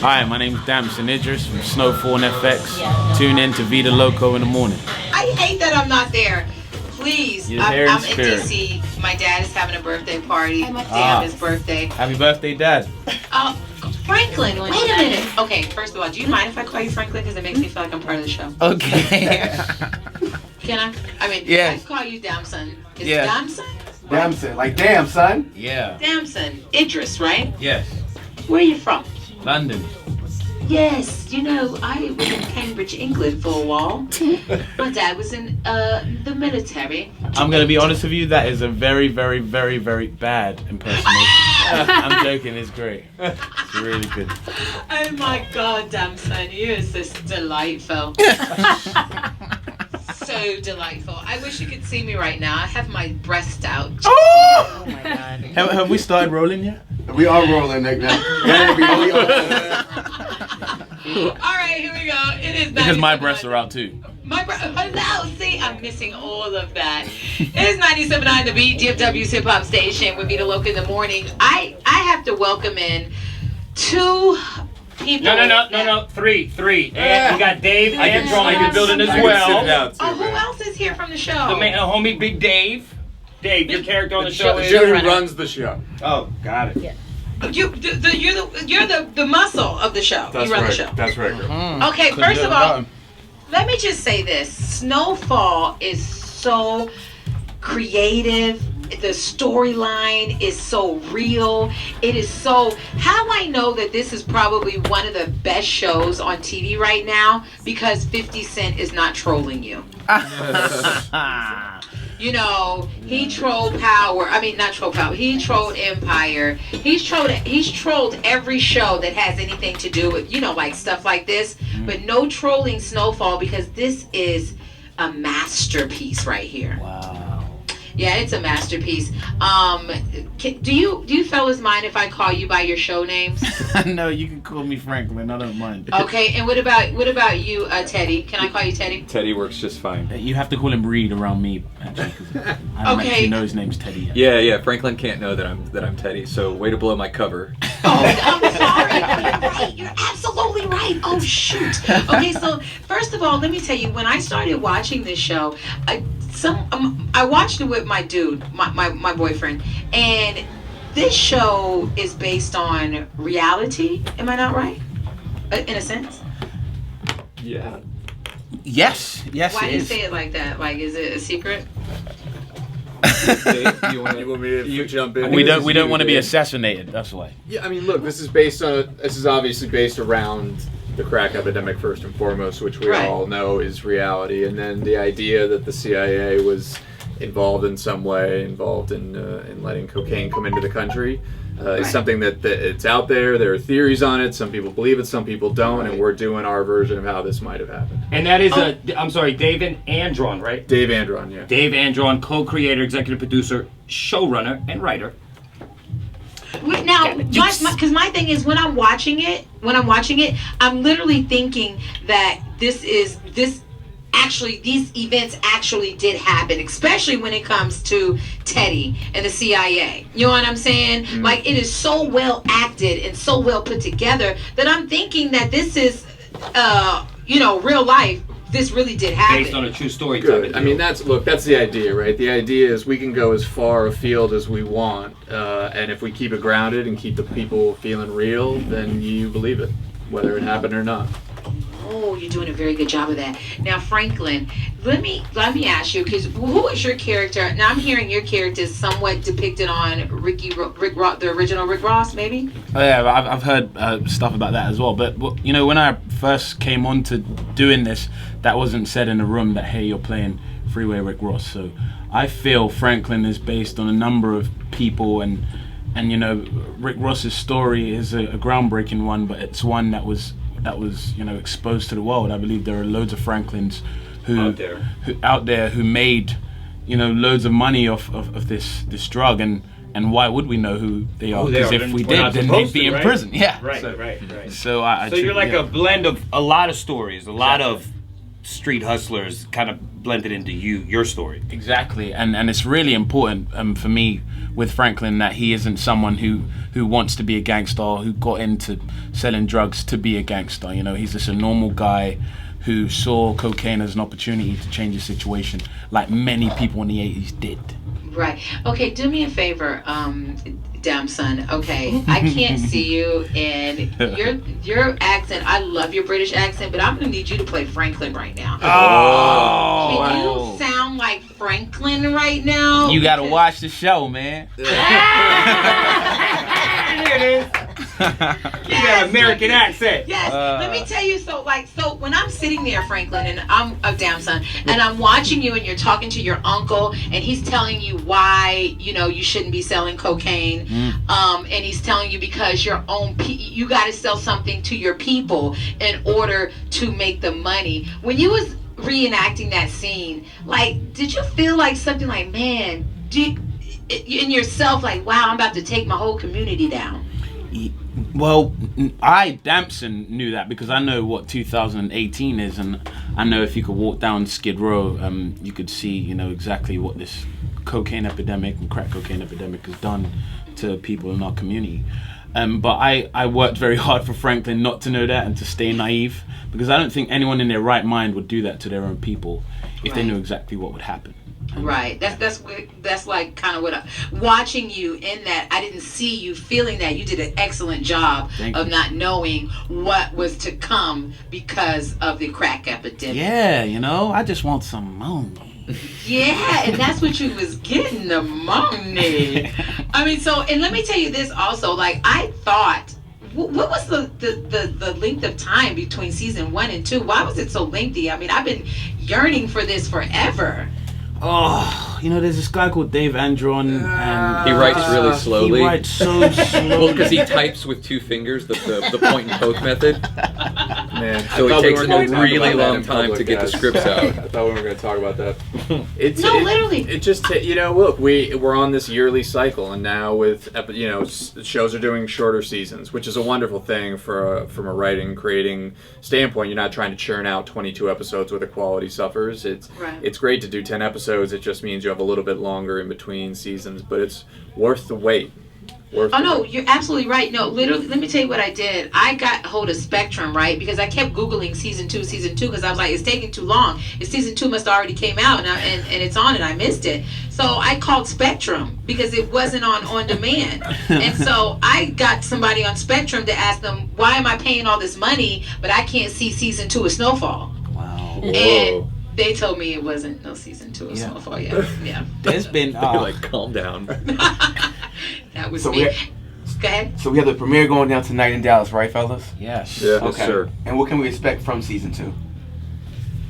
Hi, my name's Damson Idris from Snowfall and FX. Tune in to Vida Loco in the morning. I hate that I'm not there. Please, I'm in spirit. DC. My dad is having a birthday party. Day of his birthday. Happy birthday, Dad. Franklin, wait a minute. Okay, first of all, do you mind if I call you Franklin? Because it makes me feel like I'm part of the show. Okay. Can I? I mean, yeah. I call you Damson. Is yeah. it Damson? Damson, like damn, son. Yeah. Damson. Idris, right? Yes. Where are you from? London. Yes, you know, I was in Cambridge, England for a while. My dad was in the military. I'm going to be honest with you, that is a very, very, very, very bad impersonation. I'm joking, it's great. It's really good. Oh my God, Damson, you are just delightful. So delightful. I wish you could see me right now. I have my breast out. Oh my God. Have we started rolling yet? We are rolling, Nick. Now. All right, here we go. It is because my breasts are out too. My breasts. Oh no! See, I'm missing all of that. It is 97.9 The Beat, DFW's hip hop station with Vida Loca in the morning. I have to welcome in two people. No. Three. And we got Dave Andron in the building as well. Who else is here from the show? The man, homie, Big Dave. Dave, your character on the show is Joe runs the show. Oh, got it. Yeah. You're the muscle of the show. That's you run right. the show. That's right. Okay, first of all, let me just say this. Snowfall is so creative. The storyline is so real. It is so... How I know that this is probably one of the best shows on TV right now? Because 50 Cent is not trolling you. You know, he trolled Power. I mean, not trolled Power. He trolled Empire. He's trolled every show that has anything to do with, you know, like stuff like this. But no trolling Snowfall, because this is a masterpiece right here. Wow. Yeah, it's a masterpiece. Do you fellas mind if I call you by your show names? No, you can call me Franklin. I don't mind. Okay, and what about you, Teddy? Can I call you Teddy? Teddy works just fine. You have to call him Reed around me, actually, because I don't actually know his name's Teddy yet. Yeah. Franklin can't know that I'm Teddy. So way to blow my cover. Oh, I'm sorry. You're right. You're absolutely right. Oh shoot. Okay, so first of all, let me tell you, when I started watching this show, I watched it with my dude, my boyfriend, and this show is based on reality. Am I not right? In a sense. Yeah. Yes. Why do you say it like that? Like, is it a secret? Dave, you want me to jump in? We don't want to be assassinated. That's why. Yeah, I mean, look, this is obviously based around the crack epidemic first and foremost, which we all know is reality, and then the idea that the CIA was involved in some way, in letting cocaine come into the country, is something that it's out there. There are theories on it. Some people believe it, some people don't, and we're doing our version of how this might have happened. And that is I'm sorry, Dave Andron, right? Dave Andron, yeah. Dave Andron, co-creator, executive producer, showrunner, and writer. Now, because my thing is, when I'm watching it, I'm literally thinking that these events actually did happen, especially when it comes to Teddy and the CIA. You know what I'm saying? Mm-hmm. Like, it is so well acted and so well put together that I'm thinking that this is, real life. This really did happen. Based on a true story. Good. I mean, that's the idea, right? The idea is we can go as far afield as we want, and if we keep it grounded and keep the people feeling real, then you believe it, whether it happened or not. Oh, you're doing a very good job of that. Now, Franklin, let me ask you, because who is your character? Now, I'm hearing your character is somewhat depicted on Rick Ross, the original Rick Ross, maybe? Oh, yeah, I've heard stuff about that as well. But, when I first came on to doing this, that wasn't said in the room that, hey, you're playing Freeway Rick Ross. So I feel Franklin is based on a number of people, and Rick Ross's story is a groundbreaking one, but it's one that was exposed to the world. I believe there are loads of Franklins who out there who made loads of money off of this drug, and why would we know who they are? Because if we did, then they'd be in prison. Yeah. Right. So So you're like a blend of a lot of stories, a lot of street hustlers kind of blended into your story. Exactly, and it's really important for me with Franklin that he isn't someone who wants to be a gangster, who got into selling drugs to be a gangster. You know, he's just a normal guy who saw cocaine as an opportunity to change his situation, like many people in the 80s did. Right. Okay, do me a favor, damn son. Okay, I can't see you, and your accent. I love your British accent, but I'm gonna need you to play Franklin right now. Oh, Can you sound like Franklin right now? You gotta watch the show, man. Here it is. You got an American accent. Yes. Let me tell you. So when I'm sitting there, Franklin, and I'm a damn son, and I'm watching you, and you're talking to your uncle, and he's telling you why you shouldn't be selling cocaine, and he's telling you because you got to sell something to your people in order to make the money. When you was reenacting that scene, did you feel like something like, man, in yourself, like, wow, I'm about to take my whole community down? Well, Damson knew that because I know what 2018 is, and I know if you could walk down Skid Row, you could see, exactly what this cocaine epidemic and crack cocaine epidemic has done to people in our community. But I worked very hard for Franklin not to know that and to stay naive, because I don't think anyone in their right mind would do that to their own people if they knew exactly what would happen. Right. That's like kind of what watching you in that. I didn't see you feeling that. You did an excellent job of not knowing what was to come because of the crack epidemic. Yeah, I just want some money. Yeah, and that's what you was getting, the money. I mean, and let me tell you this also. I thought, what was the length of time between season 1 and 2? Why was it so lengthy? I mean, I've been yearning for this forever. Oh, there's this guy called Dave Andron, and He writes really slowly. He writes so slowly. Well, because he types with 2 fingers, the point and poke method. Man, So it takes him a really long in time to public, get the guys. scripts out. I thought we were going to talk about that. Literally. It just look, we're on this yearly cycle, and now with shows are doing shorter seasons, which is a wonderful thing from a writing creating standpoint. You're not trying to churn out 22 episodes where the quality suffers. It's great to do 10 episodes. It just means you have a little bit longer in between seasons, but it's worth the wait. No, you're absolutely right. No, literally, let me tell you what I did. I got hold of Spectrum, right? Because I kept Googling season 2, because I was like, it's taking too long. Season 2 must have already came out, and it's on, and I missed it. So I called Spectrum because it wasn't on demand. And so I got somebody on Spectrum to ask them, why am I paying all this money, but I can't see season 2 of Snowfall? Wow. And they told me it wasn't no season 2 of Snowfall yet. Yeah. There's been Calm down. That was So me. we- Go ahead. So we have the premiere going down tonight in Dallas, right, fellas? yes. Yeah. Yes, sir. And what can we expect from season 2?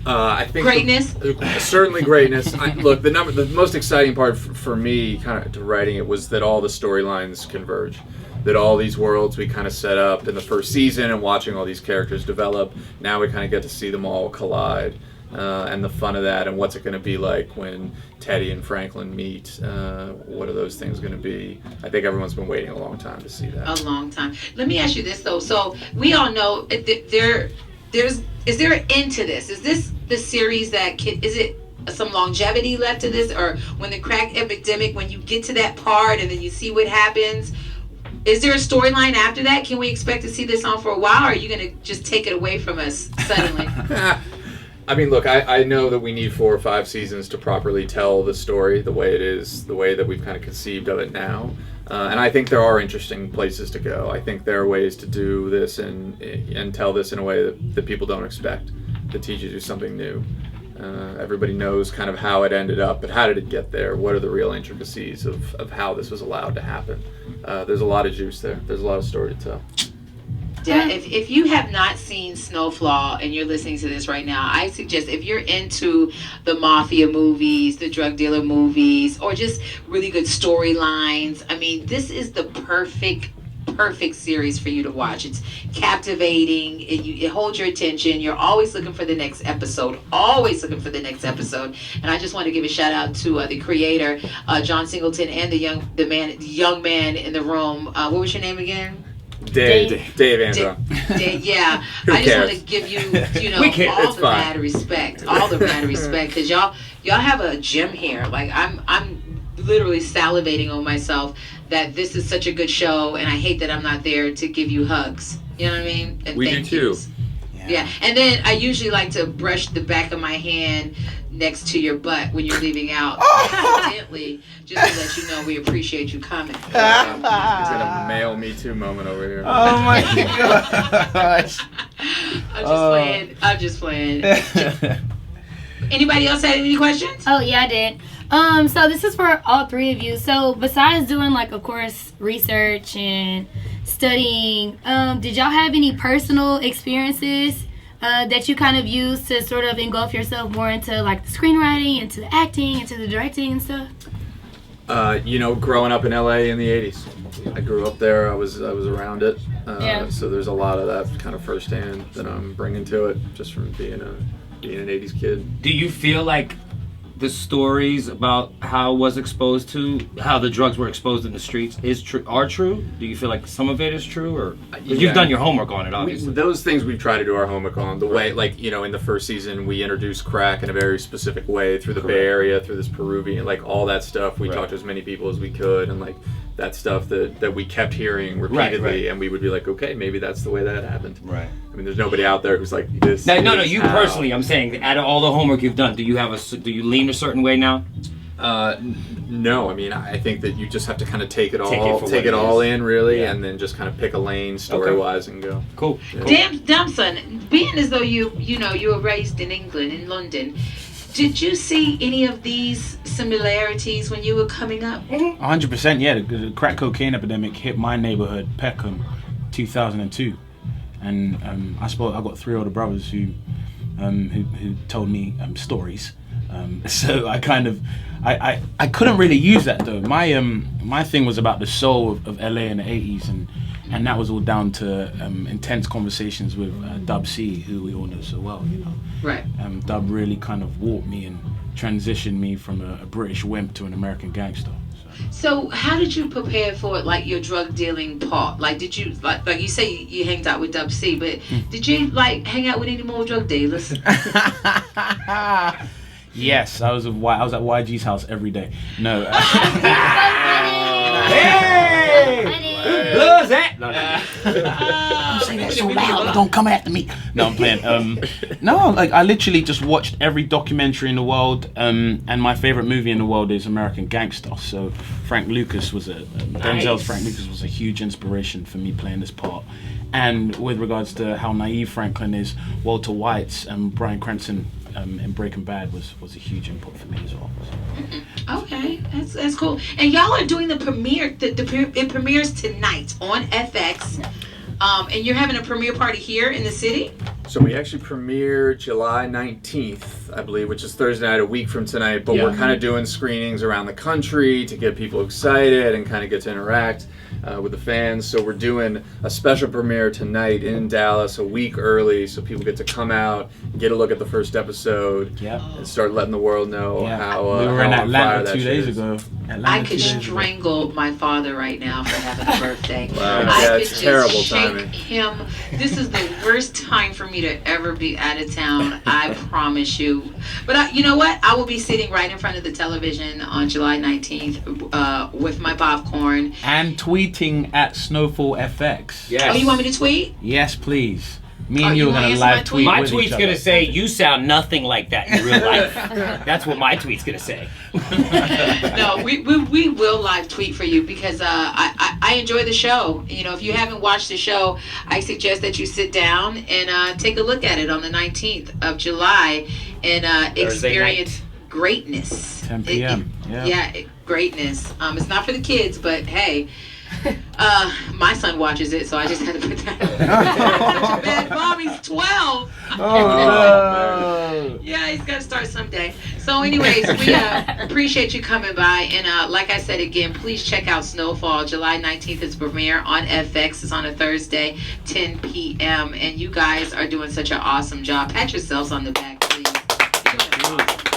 I think Greatness. Certainly greatness. Look, the most exciting part for me, kind of to writing it, was that all the storylines converge. That all these worlds we kind of set up in the first season, and watching all these characters develop. Now we kind of get to see them all collide. And the fun of that, and what's it going to be like when Teddy and Franklin meet? What are those things going to be? I think everyone's been waiting a long time to see that. A long time. Let me ask you this though. So we all know is there an end to this? Is this the series is it some longevity left to this, or when the crack epidemic, when you get to that part and then you see what happens? Is there a storyline after that? Can we expect to see this on for a while, or are you going to just take it away from us suddenly? I mean, look, I know that we need 4 or 5 seasons to properly tell the story the way it is, the way that we've kind of conceived of it now. And I think there are interesting places to go. I think there are ways to do this and tell this in a way that people don't expect, that teach you to do something new. Everybody knows kind of how it ended up, but how did it get there? What are the real intricacies of how this was allowed to happen? There's a lot of juice there. There's a lot of story to tell. Yeah, if you have not seen Snowfall and you're listening to this right now, I suggest if you're into the mafia movies, the drug dealer movies, or just really good storylines, I mean, this is the perfect series for you to watch. It's captivating, it holds your attention. You're always looking for the next episode, and I just want to give a shout out to the creator, John Singleton, and the young man in the room. What was your name again? Dave Angelo. Yeah, Who I just want cares? to give you, We can't, all it's the fine. mad respect, because y'all have a gem here. Like I'm literally salivating on myself that this is such a good show, and I hate that I'm not there to give you hugs. You know what I mean? And We do thank too. yous. Yeah, and then I usually like to brush the back of my hand next to your butt when you're leaving out, gently, just to let you know we appreciate you coming. He's gonna male Me Too moment over here. Oh my gosh. I'm just playing. Anybody else had any questions? Oh yeah, I did. So this is for all three of you. So besides doing like, of course, research and studying, did y'all have any personal experiences that you kind of used to sort of engulf yourself more into like the screenwriting, into the acting, into the directing and stuff? Growing up in LA in the 80s. I grew up there. I was around it. So there's a lot of that kind of firsthand that I'm bringing to it, just from being an 80s kid. Do you feel like the stories about how the drugs were exposed in the streets are true? Do you feel like some of it is true, or you've done your homework on it, obviously? Those things we try to do our homework on. The way, in the first season, we introduced crack in a very specific way through the Bay Area, through this Peruvian, all that stuff. We talked to as many people as we could, and that stuff that we kept hearing repeatedly, and we would be like, okay, maybe that's the way that happened. Right. I mean, there's nobody out there who's like this. No, you personally. I'm saying, out of all the homework you've done, do you lean a certain way now? No, I mean, I think that you just have to kind of take it all in, really, and then just kind of pick a lane story-wise and go. Cool. Yeah. Damn son, being as though you were raised in England, in London, did you see any of these similarities when you were coming up? 100%, yeah. The crack cocaine epidemic hit my neighborhood, Peckham, 2002, and I got three older brothers who told me stories. So I kind of, I couldn't really use that though. My thing was about the soul of LA in the 80s, and that was all down to intense conversations with Dub C, who we all know so well, Right. Dub really kind of warped me and transitioned me from a British wimp to an American gangster. So how did you prepare for your drug dealing part? Did you like you say you hanged out with Dub C, but did you hang out with any more drug dealers? Yes, I was at YG's house every day. No. Who's that? I'm saying that so loud, don't come after me. No, I'm playing. I literally just watched every documentary in the world, and my favorite movie in the world is American Gangster. So Denzel's Frank Lucas was a huge inspiration for me playing this part. And with regards to how naive Franklin is, Walter White's and Bryan Cranston in Breaking Bad was a huge input for me as well. Okay, that's cool. And y'all are doing the premiere. It premieres tonight on FX. And you're having a premiere party here in the city? So we actually premiere July 19th, I believe, which is Thursday night, a week from tonight. But we're kind of doing screenings around the country to get people excited and kind of get to interact with the fans. So we're doing a special premiere tonight in Dallas a week early, so people get to come out, get a look at the first episode, and start letting the world know how we were in how on fire Atlanta that 2 shit days is. ago. I could strangle my father right now for having a birthday. Wow. I Yeah, could it's just terrible shake timing. him. This is the worst time for me to ever be out of town. I promise you. But you know what? I will be sitting right in front of the television on July 19th with my popcorn. And tweeting at Snowfall FX. Yes. Oh, you want me to tweet? Yes, please. Me Oh, and you you are wanna going to answer my live tweet? tweet My with tweet's each gonna other. say, "You sound nothing like that in real life." That's what my tweet's gonna say. No, we will live tweet for you because I enjoy the show. If you haven't watched the show, I suggest that you sit down and take a look at it on the 19th of July and experience greatness. 10 p.m. Greatness. It's not for the kids, but hey. My son watches it, so I just had to put that. Bad Mommy's 12. Yeah, he's got to start someday. So, anyways, we appreciate you coming by, and like I said again, please check out Snowfall. July 19th is premiere on FX. It's on a Thursday, 10 p.m. And you guys are doing such an awesome job. Pat yourselves on the back, please. You're doing awesome.